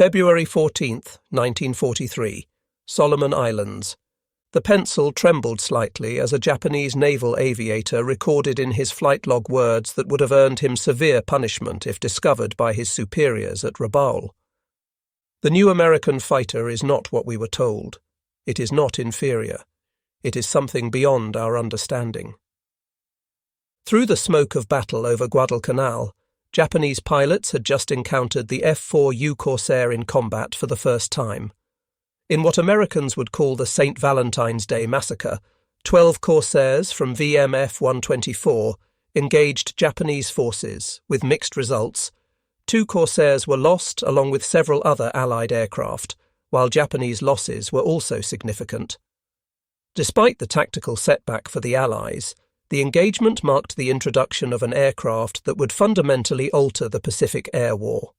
February 14th, 1943, Solomon Islands. The pencil trembled slightly as a Japanese naval aviator recorded in his flight log words that would have earned him severe punishment if discovered by his superiors at Rabaul. The new American fighter is not what we were told. It is not inferior. It is something beyond our understanding. Through the smoke of battle over Guadalcanal, Japanese pilots had just encountered the F4U Corsair in combat for the first time. In what Americans would call the St. Valentine's Day Massacre, 12 Corsairs from VMF 124 engaged Japanese forces, with mixed results. 2 Corsairs were lost along with several other Allied aircraft, while Japanese losses were also significant. Despite the tactical setback for the Allies, the engagement marked the introduction of an aircraft that would fundamentally alter the Pacific Air War.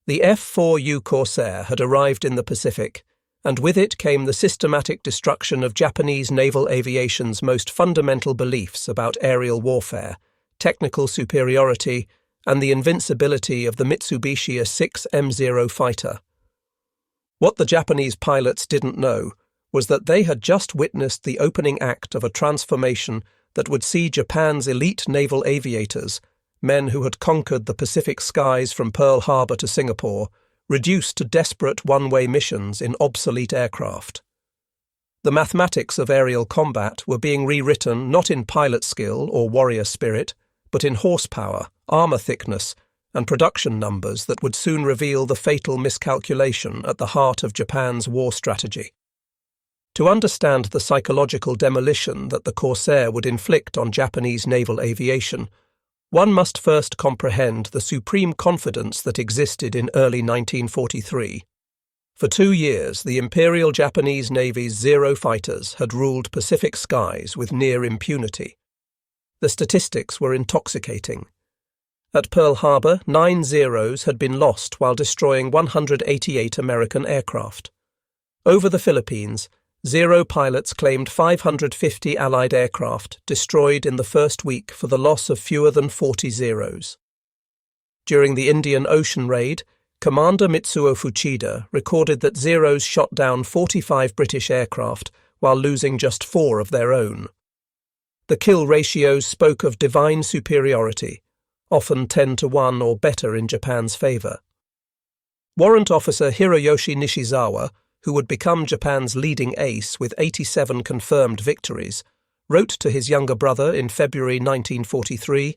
The F4U Corsair had arrived in the Pacific, and with it came the systematic destruction of Japanese naval aviation's most fundamental beliefs about aerial warfare, technical superiority, and the invincibility of the Mitsubishi A-6 M0 fighter. What the Japanese pilots didn't know was that they had just witnessed the opening act of a transformation that would see Japan's elite naval aviators, men who had conquered the Pacific skies from Pearl Harbor to Singapore, reduced to desperate one-way missions in obsolete aircraft. The mathematics of aerial combat were being rewritten not in pilot skill or warrior spirit, but in horsepower, armor thickness, and production numbers that would soon reveal the fatal miscalculation at the heart of Japan's war strategy. To understand the psychological demolition that the Corsair would inflict on Japanese naval aviation, one must first comprehend the supreme confidence that existed in early 1943. For 2 years, the Imperial Japanese Navy's Zero fighters had ruled Pacific skies with near impunity. The statistics were intoxicating. At Pearl Harbor, 9 Zeros had been lost while destroying 188 American aircraft. Over the Philippines, Zero pilots claimed 550 Allied aircraft destroyed in the first week for the loss of fewer than 40 Zeros. During the Indian Ocean raid, Commander Mitsuo Fuchida recorded that Zeros shot down 45 British aircraft while losing just 4 of their own. The kill ratios spoke of divine superiority, often 10-1 or better in Japan's favour. Warrant Officer Hiroyoshi Nishizawa, who would become Japan's leading ace with 87 confirmed victories, wrote to his younger brother in February 1943,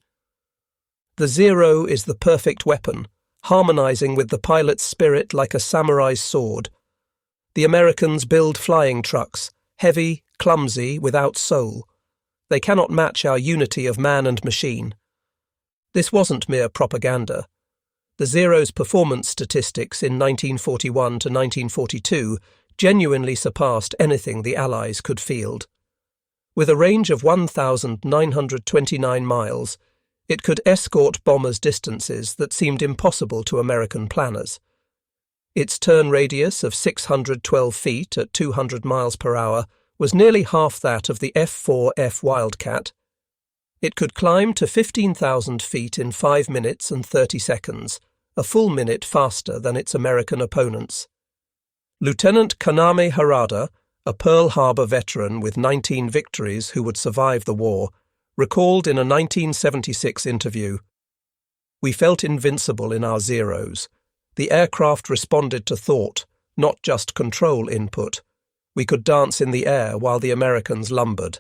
"The Zero is the perfect weapon, harmonizing with the pilot's spirit like a samurai's sword. The Americans build flying trucks, heavy, clumsy, without soul. They cannot match our unity of man and machine." This wasn't mere propaganda. The Zero's performance statistics in 1941 to 1942 genuinely surpassed anything the Allies could field. With a range of 1,929 miles, it could escort bombers distances that seemed impossible to American planners. Its turn radius of 612 feet at 200 miles per hour was nearly half that of the F4F Wildcat. It could climb to 15,000 feet in 5 minutes and 30 seconds, a full minute faster than its American opponents. Lieutenant Kaname Harada, a Pearl Harbor veteran with 19 victories who would survive the war, recalled in a 1976 interview, "We felt invincible in our Zeros. The aircraft responded to thought, not just control input. We could dance in the air while the Americans lumbered.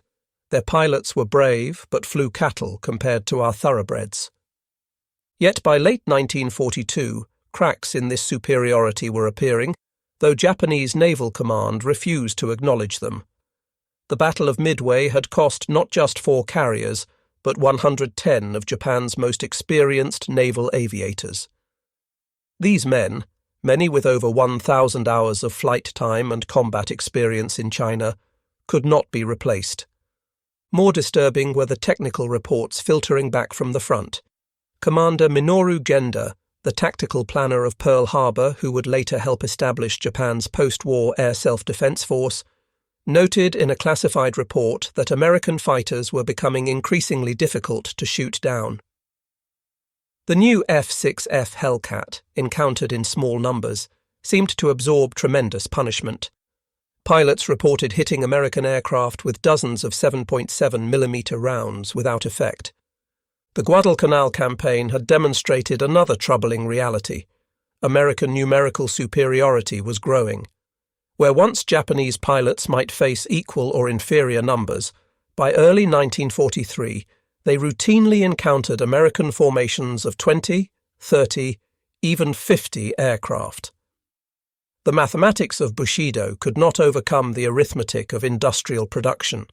Their pilots were brave, but flew cattle compared to our thoroughbreds." Yet by late 1942, cracks in this superiority were appearing, though Japanese Naval Command refused to acknowledge them. The Battle of Midway had cost not just 4 carriers, but 110 of Japan's most experienced naval aviators. These men, many with over 1,000 hours of flight time and combat experience in China, could not be replaced. More disturbing were the technical reports filtering back from the front. Commander Minoru Genda, the tactical planner of Pearl Harbor who would later help establish Japan's post-war air self-defense force, noted in a classified report that American fighters were becoming increasingly difficult to shoot down. The new F-6F Hellcat, encountered in small numbers, seemed to absorb tremendous punishment. Pilots reported hitting American aircraft with dozens of 7.7mm rounds without effect. The Guadalcanal campaign had demonstrated another troubling reality. American numerical superiority was growing. Where once Japanese pilots might face equal or inferior numbers, by early 1943 they routinely encountered American formations of 20, 30, even 50 aircraft. The mathematics of bushido could not overcome the arithmetic of industrial production.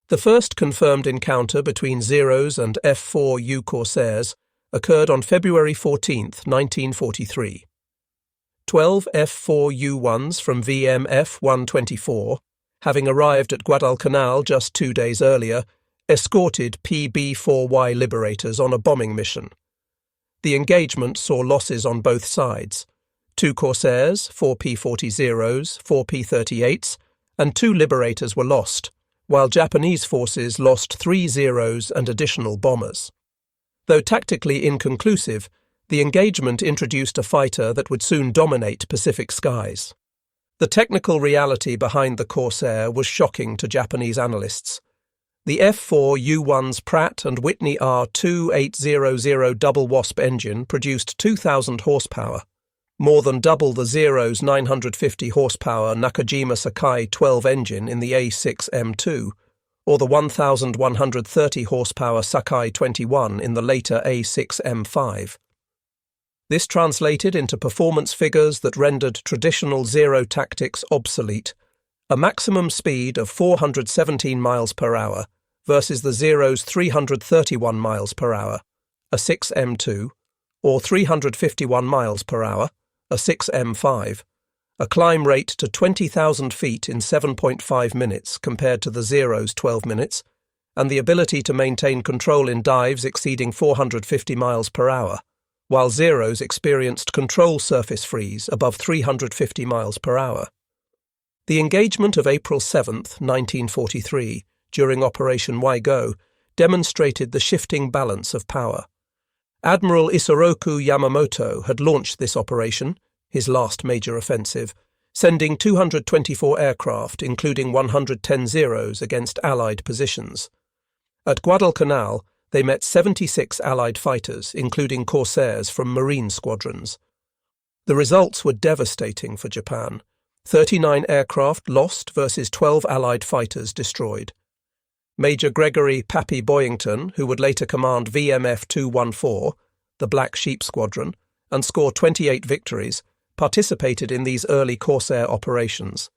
The first confirmed encounter between Zeros and F4U Corsairs occurred on February 14, 1943. 12 F4U-1s from VMF-124, having arrived at Guadalcanal just 2 days earlier, escorted PB-4Y liberators on a bombing mission. The engagement saw losses on both sides: 2 Corsairs, 4 P-40s, 4 P-38s, and 2 liberators were lost, while Japanese forces lost 3 Zeros and additional bombers. Though tactically inconclusive, the engagement introduced a fighter that would soon dominate Pacific skies. The technical reality behind the Corsair was shocking to Japanese analysts. The F4U-1's Pratt & Whitney R2800 double Wasp engine produced 2,000 horsepower, more than double the Zero's 950 horsepower Nakajima Sakai 12 engine in the A6M2, or the 1,130 horsepower Sakai 21 in the later A6M5. This translated into performance figures that rendered traditional Zero tactics obsolete: a maximum speed of 417 miles per hour versus the Zero's 331 miles per hour, a 6M2, or 351 miles per hour, a 6M5, a climb rate to 20,000 feet in 7.5 minutes compared to the Zero's 12 minutes, and the ability to maintain control in dives exceeding 450 miles per hour, while Zeros experienced control surface freeze above 350 miles per hour. The engagement of April 7, 1943, during Operation Waigo, demonstrated the shifting balance of power. Admiral Isoroku Yamamoto had launched this operation, his last major offensive, sending 224 aircraft, including 110 Zeros, against Allied positions. At Guadalcanal, they met 76 Allied fighters, including Corsairs from Marine Squadrons. The results were devastating for Japan: 39 aircraft lost versus 12 Allied fighters destroyed. Major Gregory Pappy Boyington, who would later command VMF 214, the Black Sheep Squadron, and score 28 victories, participated in these early Corsair operations.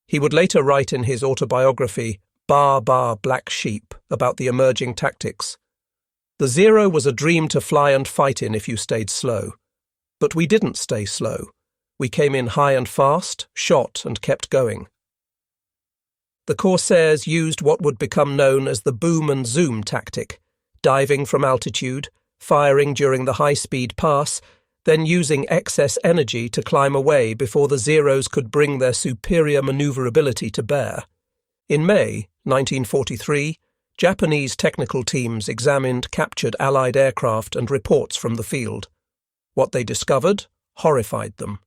He would later write in his autobiography, Black Sheep, about the emerging tactics. The Zero was a dream to fly and fight in if you stayed slow. But we didn't stay slow. We came in high and fast, shot, and kept going. The Corsairs used what would become known as the boom and zoom tactic, diving from altitude, firing during the high-speed pass, then using excess energy to climb away before the Zeros could bring their superior maneuverability to bear. In May 1943, Japanese technical teams examined captured Allied aircraft and reports from the field. What they discovered horrified them.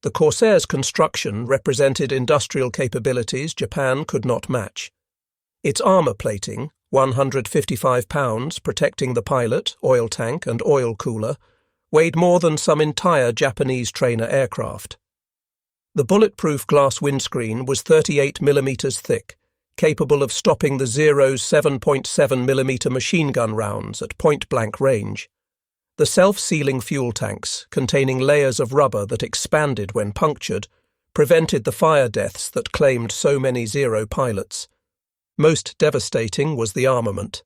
The Corsair's construction represented industrial capabilities Japan could not match. Its armour plating, 155 pounds, protecting the pilot, oil tank and oil cooler, weighed more than some entire Japanese trainer aircraft. The bulletproof glass windscreen was 38mm thick, capable of stopping the Zero's 7.7mm machine gun rounds at point-blank range. The self-sealing fuel tanks, containing layers of rubber that expanded when punctured, prevented the fire deaths that claimed so many Zero pilots. Most devastating was the armament.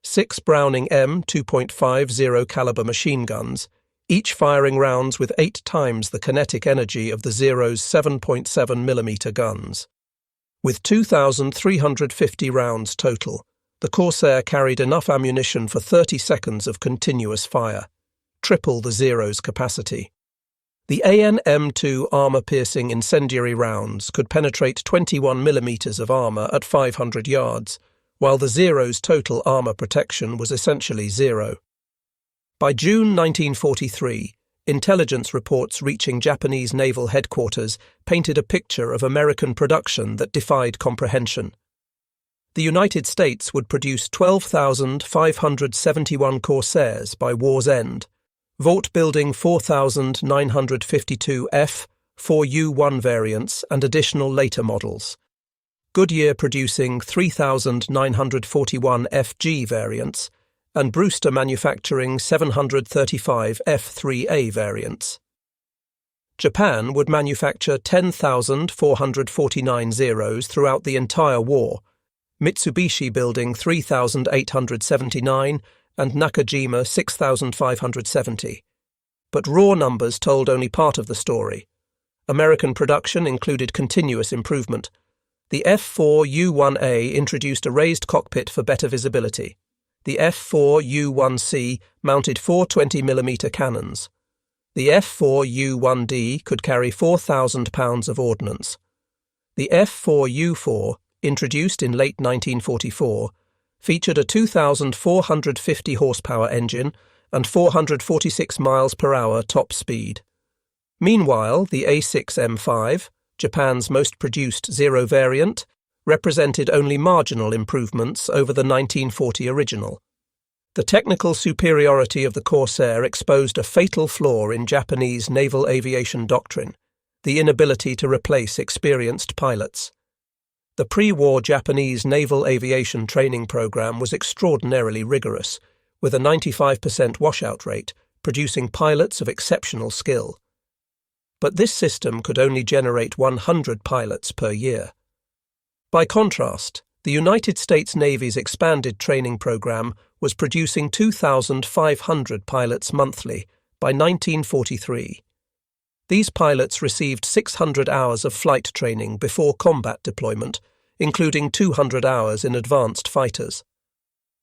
6 Browning M2.50 caliber machine guns, each firing rounds with 8 times the kinetic energy of the Zero's 7.7mm guns. With 2,350 rounds total, the Corsair carried enough ammunition for 30 seconds of continuous fire, triple the Zero's capacity. The AN-M2 armour-piercing incendiary rounds could penetrate 21mm of armour at 500 yards, while the Zero's total armour protection was essentially zero. By June 1943, intelligence reports reaching Japanese naval headquarters painted a picture of American production that defied comprehension. The United States would produce 12,571 Corsairs by war's end, vault-building 4,952 F4U variants and additional later models. Goodyear producing 3,941 FG variants, and Brewster manufacturing 735 F3A variants. Japan would manufacture 10,449 Zeros throughout the entire war, Mitsubishi building 3,879 and Nakajima 6,570. But raw numbers told only part of the story. American production included continuous improvement. The F4U-1A introduced a raised cockpit for better visibility. The F4U-1C mounted four 20mm cannons. The F4U-1D could carry 4,000 pounds of ordnance. The F4U-4, introduced in late 1944, featured a 2,450 horsepower engine and 446 miles per hour top speed. Meanwhile, the A6M5, Japan's most produced Zero variant, represented only marginal improvements over the 1940 original. The technical superiority of the Corsair exposed a fatal flaw in Japanese naval aviation doctrine, the inability to replace experienced pilots. The pre-war Japanese naval aviation training program was extraordinarily rigorous, with a 95% washout rate, producing pilots of exceptional skill. But this system could only generate 100 pilots per year. By contrast, the United States Navy's expanded training program was producing 2,500 pilots monthly by 1943. These pilots received 600 hours of flight training before combat deployment, including 200 hours in advanced fighters.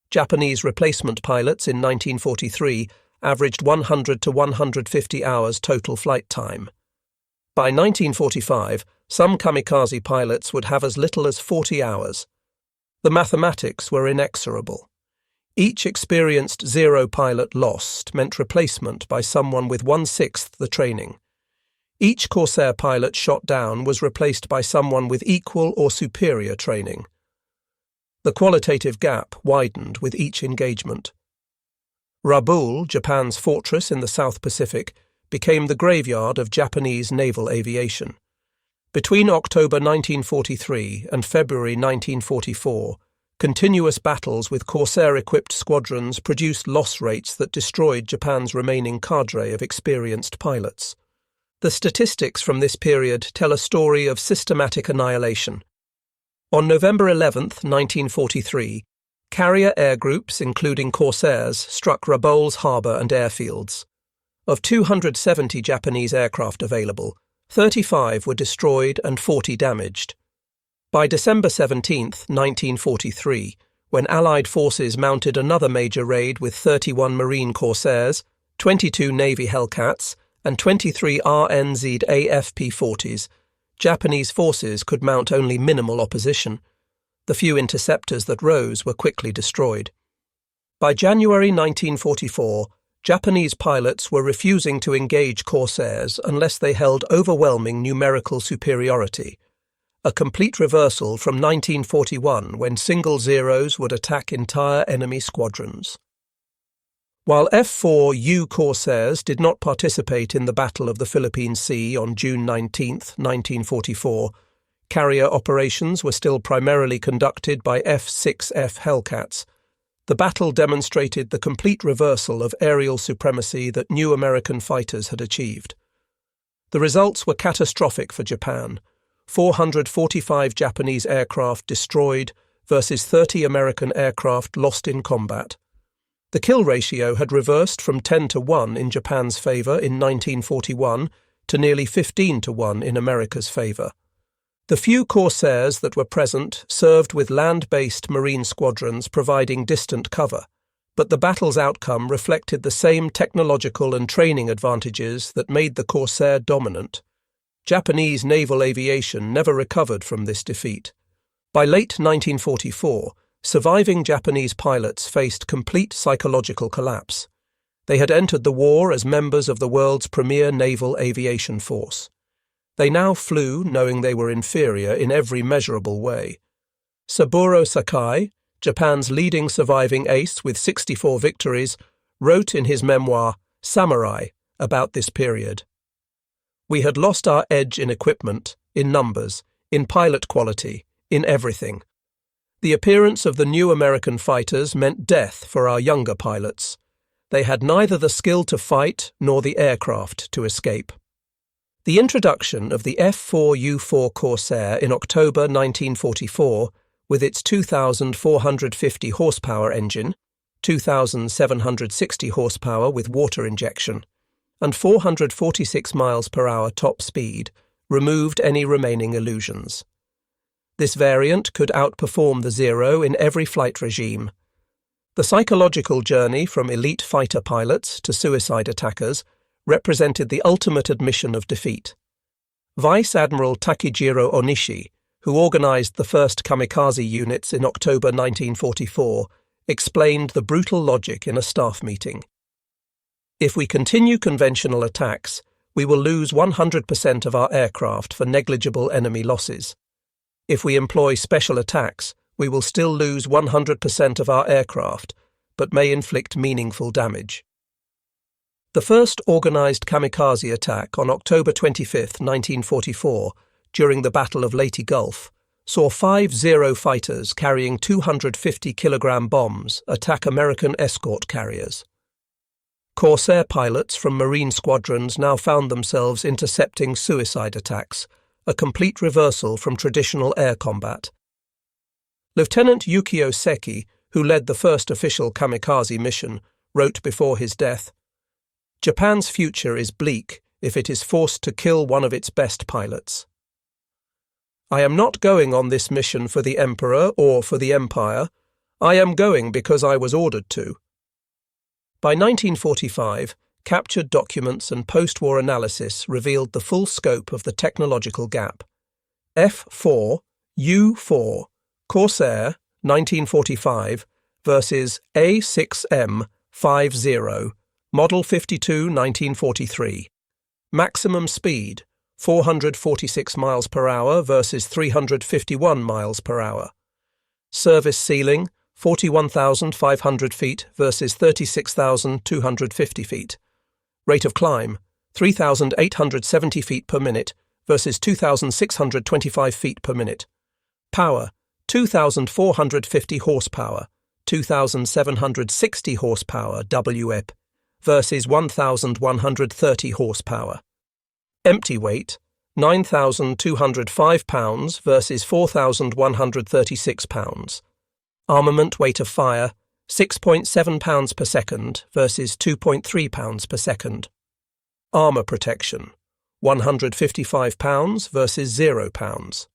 Japanese replacement pilots in 1943 averaged 100 to 150 hours total flight time. By 1945, some kamikaze pilots would have as little as 40 hours. The mathematics were inexorable. Each experienced Zero pilot lost meant replacement by someone with 1/6 the training. Each Corsair pilot shot down was replaced by someone with equal or superior training. The qualitative gap widened with each engagement. Rabaul, Japan's fortress in the South Pacific, became the graveyard of Japanese naval aviation. Between October 1943 and February 1944, continuous battles with Corsair-equipped squadrons produced loss rates that destroyed Japan's remaining cadre of experienced pilots. The statistics from this period tell a story of systematic annihilation. On November 11, 1943, carrier air groups, including Corsairs, struck Rabaul's harbour and airfields. Of 270 Japanese aircraft available, 35 were destroyed and 40 damaged. By December 17, 1943, when Allied forces mounted another major raid with 31 Marine Corsairs, 22 Navy Hellcats, and 23 RNZ AFP-40s, Japanese forces could mount only minimal opposition. The few interceptors that rose were quickly destroyed. By January 1944, Japanese pilots were refusing to engage Corsairs unless they held overwhelming numerical superiority, a complete reversal from 1941 when single Zeros would attack entire enemy squadrons. While F4U Corsairs did not participate in the Battle of the Philippine Sea on June 19, 1944, carrier operations were still primarily conducted by F6F Hellcats. The battle demonstrated the complete reversal of aerial supremacy that new American fighters had achieved. The results were catastrophic for Japan: 445 Japanese aircraft destroyed versus 30 American aircraft lost in combat. The kill ratio had reversed from 10-1 in Japan's favour in 1941 to nearly 15-1 in America's favour. The few Corsairs that were present served with land-based marine squadrons providing distant cover, but the battle's outcome reflected the same technological and training advantages that made the Corsair dominant. Japanese naval aviation never recovered from this defeat. By late 1944, surviving Japanese pilots faced complete psychological collapse. They had entered the war as members of the world's premier naval aviation force. They now flew knowing they were inferior in every measurable way. Saburo Sakai, Japan's leading surviving ace with 64 victories, wrote in his memoir, Samurai, about this period. We had lost our edge in equipment, in numbers, in pilot quality, in everything. The appearance of the new American fighters meant death for our younger pilots. They had neither the skill to fight nor the aircraft to escape. The introduction of the F4U Corsair in October 1944, with its 2,450 horsepower engine, 2,760 horsepower with water injection, and 446 miles per hour top speed, removed any remaining illusions. This variant could outperform the Zero in every flight regime. The psychological journey from elite fighter pilots to suicide attackers represented the ultimate admission of defeat. Vice Admiral Takejiro Onishi, who organized the first kamikaze units in October 1944, explained the brutal logic in a staff meeting. If we continue conventional attacks, we will lose 100% of our aircraft for negligible enemy losses. If we employ special attacks, we will still lose 100% of our aircraft, but may inflict meaningful damage. The first organized kamikaze attack on October 25, 1944, during the Battle of Leyte Gulf, saw 5 Zero fighters carrying 250-kilogram bombs attack American escort carriers. Corsair pilots from Marine Squadrons now found themselves intercepting suicide attacks, a complete reversal from traditional air combat. Lieutenant Yukio Seki, who led the first official kamikaze mission, wrote before his death, "Japan's future is bleak if it is forced to kill one of its best pilots. I am not going on this mission for the Emperor or for the Empire. I am going because I was ordered to." By 1945, captured documents and post-war analysis revealed the full scope of the technological gap. F4U Corsair 1945 versus A6M50 Model 52 1943. Maximum speed 446 miles per hour versus 351 miles per hour. Service ceiling 41,500 feet versus 36,250 feet. Rate of climb 3,870 feet per minute versus 2,625 feet per minute. Power 2,450 horsepower, 2,760 horsepower WEP versus 1,130 horsepower. Empty weight 9,205 pounds versus 4,136 pounds. Armament weight of fire 6.7 pounds per second versus 2.3 pounds per second. Armour protection 155 pounds versus 0 pounds.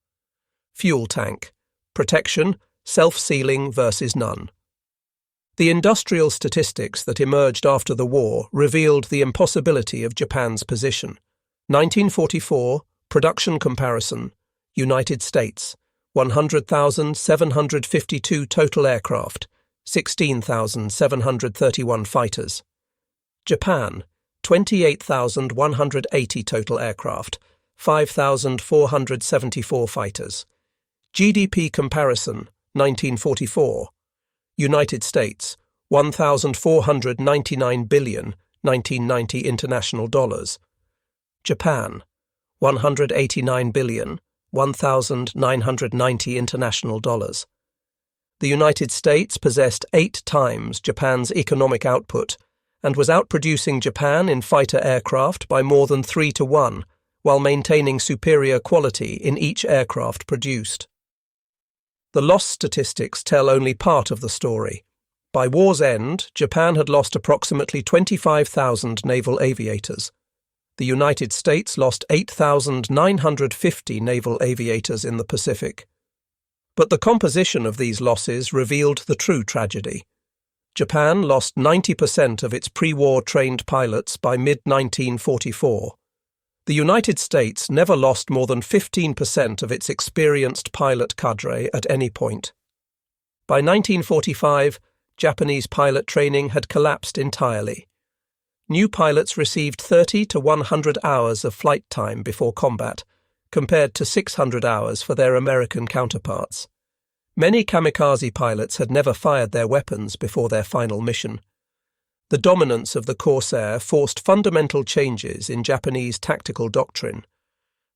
Fuel tank protection self-sealing versus none. The industrial statistics that emerged after the war revealed the impossibility of Japan's position. 1944 production comparison: United States 100,752 total aircraft, 16,731 fighters. Japan 28,180 total aircraft, 5,474 fighters. GDP comparison 1944. United States 1,499 billion 1990 international dollars. Japan 189 billion 1,990 international dollars. The United States possessed 8 times Japan's economic output and was outproducing Japan in fighter aircraft by more than 3 to 1, while maintaining superior quality in each aircraft produced. The loss statistics tell only part of the story. By war's end, Japan had lost approximately 25,000 naval aviators. The United States lost 8,950 naval aviators in the Pacific. But the composition of these losses revealed the true tragedy. Japan lost 90% of its pre-war trained pilots by mid-1944. The United States never lost more than 15% of its experienced pilot cadre at any point. By 1945, Japanese pilot training had collapsed entirely. new pilots received 30 to 100 hours of flight time before combat, compared to 600 hours for their American counterparts. Many kamikaze pilots had never fired their weapons before their final mission. The dominance of the Corsair forced fundamental changes in Japanese tactical doctrine.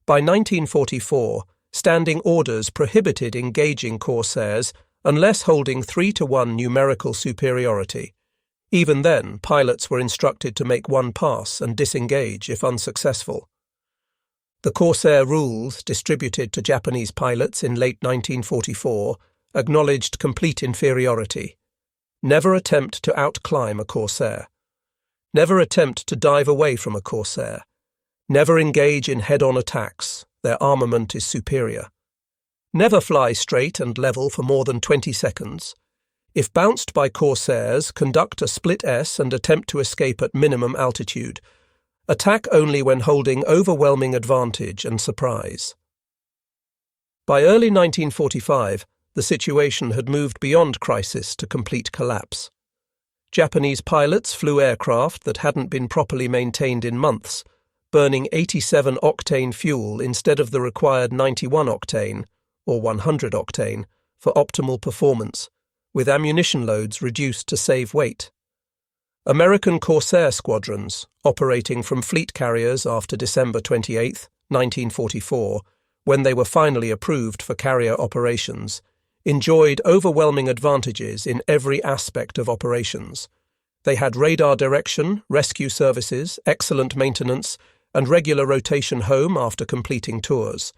By 1944, standing orders prohibited engaging Corsairs unless holding 3-to-1 numerical superiority. Even then, pilots were instructed to make one pass and disengage if unsuccessful. The Corsair rules, distributed to Japanese pilots in late 1944, acknowledged complete inferiority. Never attempt to outclimb a Corsair. Never attempt to dive away from a Corsair. Never engage in head-on attacks. Their armament is superior. Never fly straight and level for more than 20 seconds. If bounced by Corsairs, conduct a split S and attempt to escape at minimum altitude. Attack only when holding overwhelming advantage and surprise. By early 1945, the situation had moved beyond crisis to complete collapse. Japanese pilots flew aircraft that hadn't been properly maintained in months, burning 87-octane fuel instead of the required 91-octane, or 100-octane, for optimal performance, with ammunition loads reduced to save weight. American Corsair squadrons, operating from fleet carriers after December 28, 1944, when they were finally approved for carrier operations, enjoyed overwhelming advantages in every aspect of operations. They had radar direction, rescue services, excellent maintenance, and regular rotation home after completing tours.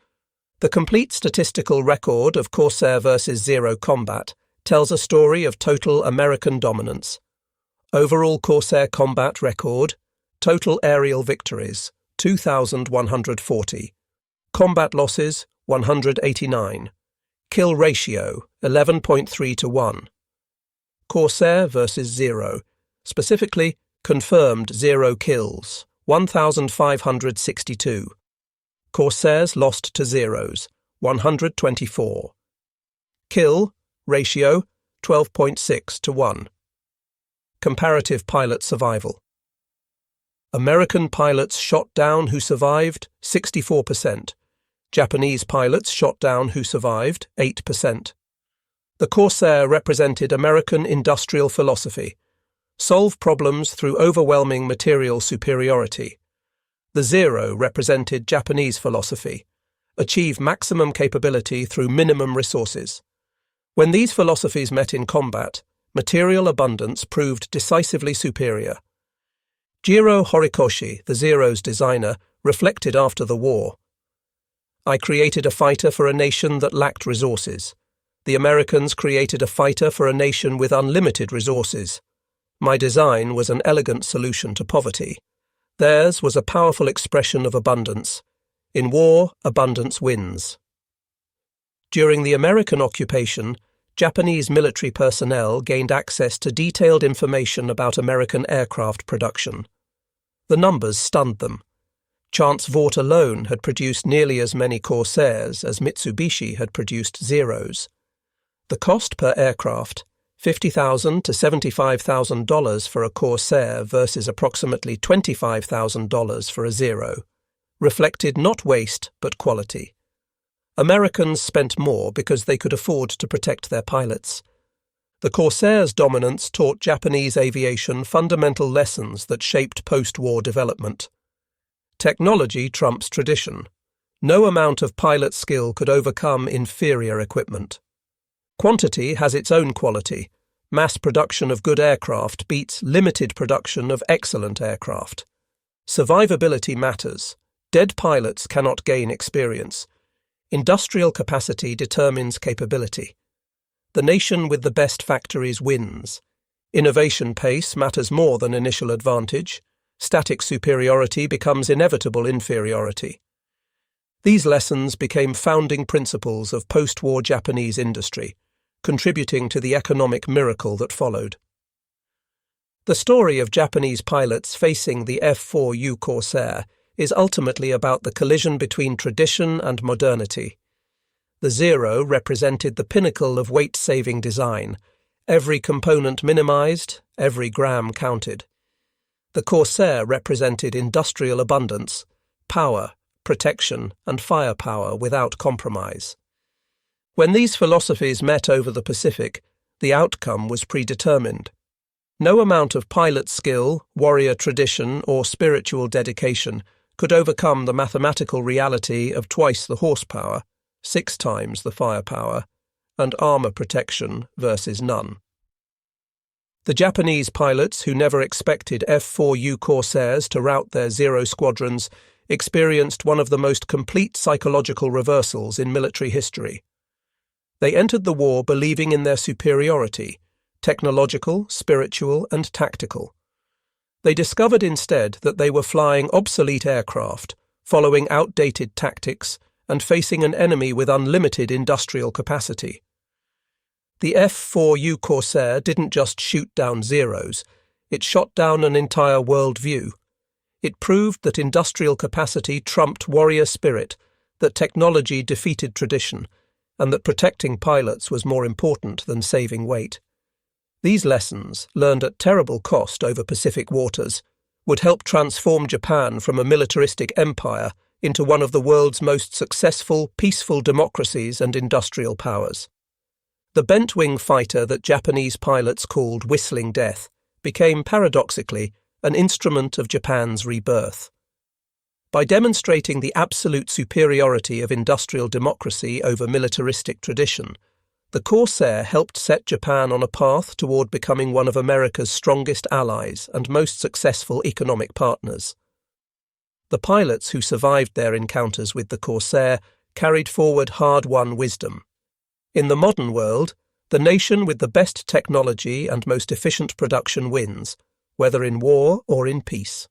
The complete statistical record of Corsair versus Zero combat tells a story of total American dominance. Overall Corsair combat record: total aerial victories, 2,140. Combat losses, 189. Kill ratio, 11.3 to 1. Corsair versus Zero, specifically confirmed Zero kills, 1,562. Corsairs lost to Zeros, 124. Kill ratio, 12.6 to 1. Comparative pilot survival. American pilots shot down who survived, 64%. Japanese pilots shot down who survived, 8%. The Corsair represented American industrial philosophy: solve problems through overwhelming material superiority. The Zero represented Japanese philosophy: achieve maximum capability through minimum resources. When these philosophies met in combat, material abundance proved decisively superior. Jiro Horikoshi, the Zero's designer, reflected after the war: I created a fighter for a nation that lacked resources. The Americans created a fighter for a nation with unlimited resources. My design was an elegant solution to poverty. Theirs was a powerful expression of abundance. In war, abundance wins. During the American occupation, Japanese military personnel gained access to detailed information about American aircraft production. The numbers stunned them. Chance Vought alone had produced nearly as many Corsairs as Mitsubishi had produced Zeros. The cost per aircraft, $50,000 to $75,000 for a Corsair versus approximately $25,000 for a Zero, reflected not waste but quality. Americans spent more because they could afford to protect their pilots. The Corsair's dominance taught Japanese aviation fundamental lessons that shaped post-war development. Technology trumps tradition. No amount of pilot skill could overcome inferior equipment. Quantity has its own quality. Mass production of good aircraft beats limited production of excellent aircraft. Survivability matters. Dead pilots cannot gain experience. Industrial capacity determines capability. The nation with the best factories wins. Innovation pace matters more than initial advantage. Static superiority becomes inevitable inferiority. These lessons became founding principles of post-war Japanese industry, contributing to the economic miracle that followed. The story of Japanese pilots facing the F4U Corsair is ultimately about the collision between tradition and modernity. The Zero represented the pinnacle of weight-saving design. Every component minimized, every gram counted. The Corsair represented industrial abundance, power, protection, and firepower without compromise. When these philosophies met over the Pacific, the outcome was predetermined. No amount of pilot skill, warrior tradition, or spiritual dedication could overcome the mathematical reality of twice the horsepower, 6 times the firepower, and armor protection versus none. The Japanese pilots, who never expected F4U Corsairs to rout their Zero squadrons, experienced one of the most complete psychological reversals in military history. They entered the war believing in their superiority, technological, spiritual, and tactical. They discovered instead that they were flying obsolete aircraft, following outdated tactics, and facing an enemy with unlimited industrial capacity. The F4U Corsair didn't just shoot down Zeros, it shot down an entire worldview. It proved that industrial capacity trumped warrior spirit, that technology defeated tradition, and that protecting pilots was more important than saving weight. These lessons, learned at terrible cost over Pacific waters, would help transform Japan from a militaristic empire into one of the world's most successful, peaceful democracies and industrial powers. The bent-wing fighter that Japanese pilots called Whistling Death became, paradoxically, an instrument of Japan's rebirth. By demonstrating the absolute superiority of industrial democracy over militaristic tradition, the Corsair helped set Japan on a path toward becoming one of America's strongest allies and most successful economic partners. The pilots who survived their encounters with the Corsair carried forward hard-won wisdom. In the modern world, the nation with the best technology and most efficient production wins, whether in war or in peace.